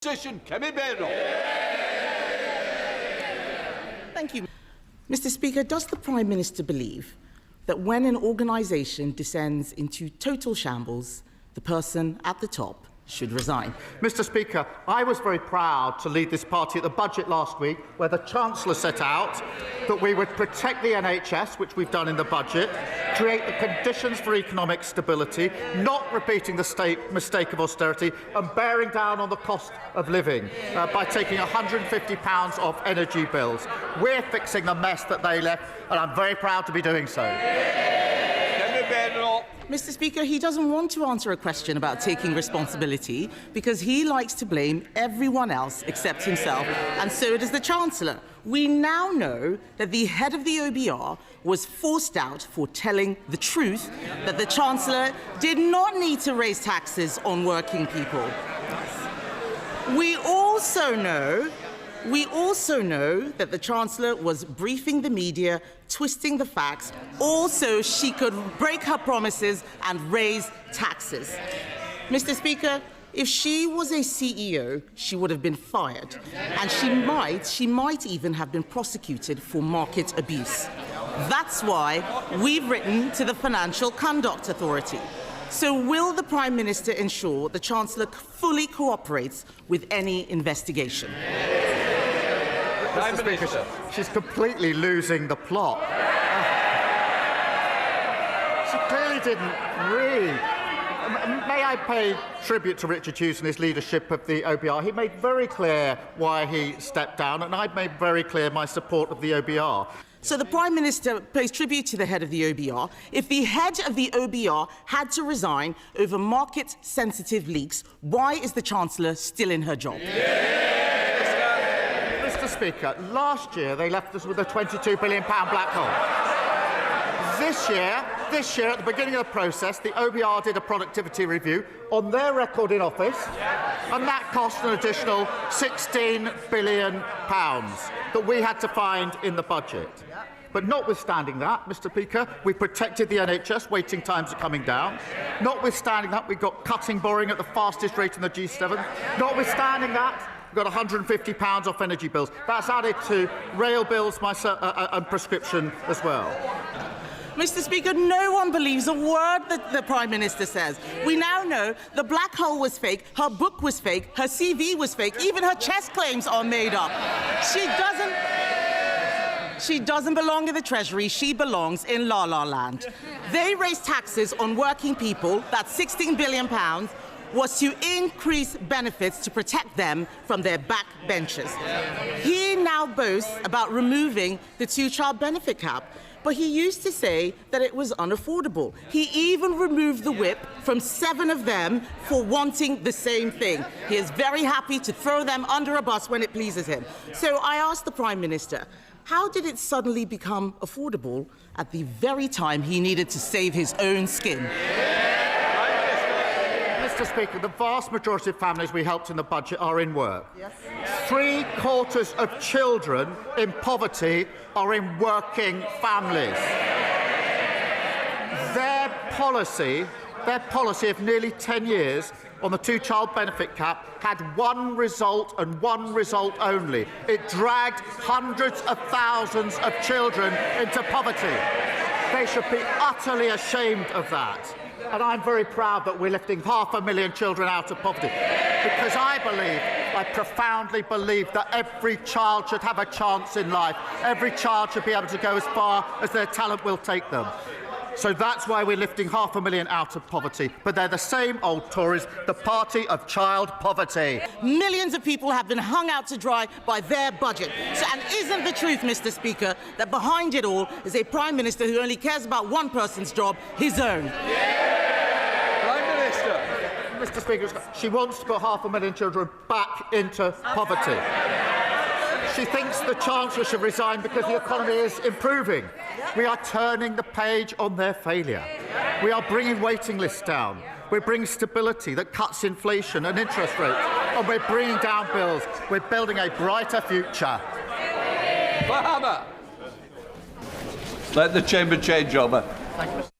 Kemi Badenoch. Thank you. Mr. Speaker, does the Prime Minister believe that when an organisation descends into total shambles, the person at the top should resign? Mr. Speaker, I was very proud to lead this party at the budget last week, where the Chancellor set out that we would protect the NHS, which we've done in the budget, create the conditions for economic stability, not repeating the mistake of austerity, and bearing down on the cost of living by taking £150 off energy bills. We're fixing the mess that they left, and I'm very proud to be doing so. Mr. Speaker, he doesn't want to answer a question about taking responsibility because he likes to blame everyone else except himself, and so does the Chancellor. We now know that the head of the OBR was forced out for telling the truth, that the Chancellor did not need to raise taxes on working people. We also know that the Chancellor was briefing the media, twisting the facts, also she could break her promises and raise taxes. Mr. Speaker, if she was a CEO, she would have been fired, and she might even have been prosecuted for market abuse. That's why we've written to the Financial Conduct Authority. So will the Prime Minister ensure the Chancellor fully cooperates with any investigation? Mr. Speaker, she's completely losing the plot. She clearly didn't read. May I pay tribute to Richard Hughes and his leadership of the OBR? He made very clear why he stepped down, and I've made very clear my support of the OBR. So the Prime Minister pays tribute to the head of the OBR. If the head of the OBR had to resign over market-sensitive leaks, why is the Chancellor still in her job? Mr. Speaker, last year they left us with a £22 billion black hole. This year, at the beginning of the process, the OBR did a productivity review on their record in office, and that cost an additional £16 billion that we had to find in the budget. But notwithstanding that, Mr. Speaker, we protected the NHS, waiting times are coming down. Notwithstanding that, we've got cutting borrowing at the fastest rate in the G7. Notwithstanding that, we've got £150 off energy bills. That's added to rail bills and prescription as well. Mr. Speaker, no one believes a word that the Prime Minister says. We now know the black hole was fake, her book was fake, her CV was fake, even her chest claims are made up. She doesn't belong in the Treasury, she belongs in La La Land. They raised taxes on working people, that's £16 billion, was to increase benefits to protect them from their backbenchers. He now boasts about removing the two-child benefit cap, but he used to say that it was unaffordable. He even removed the whip from 7 of them for wanting the same thing. He is very happy to throw them under a bus when it pleases him. So I asked the Prime Minister, how did it suddenly become affordable at the very time he needed to save his own skin? Mr. Speaker, the vast majority of families we helped in the budget are in work. Yes. 3/4 of children in poverty are in working families. Their policy of nearly 10 years on the two-child benefit cap had one result and one result only. It dragged hundreds of thousands of children into poverty. They should be utterly ashamed of that. And I'm very proud that we're lifting 500,000 children out of poverty, because I profoundly believe that every child should have a chance in life. Every child should be able to go as far as their talent will take them. So that's why we're lifting 500,000 out of poverty. But they're the same old Tories, the party of child poverty. Millions of people have been hung out to dry by their budget. And isn't the truth, Mr. Speaker, that behind it all is a Prime Minister who only cares about one person's job, his own? Prime Minister. Mr. Speaker, she wants to put 500,000 children back into poverty. She thinks the Chancellor should resign because the economy is improving. We are turning the page on their failure. We are bringing waiting lists down. We're bringing stability that cuts inflation and interest rates. And we're bringing down bills. We're building a brighter future. Bahama. Let the chamber change over. Thank you, Mr.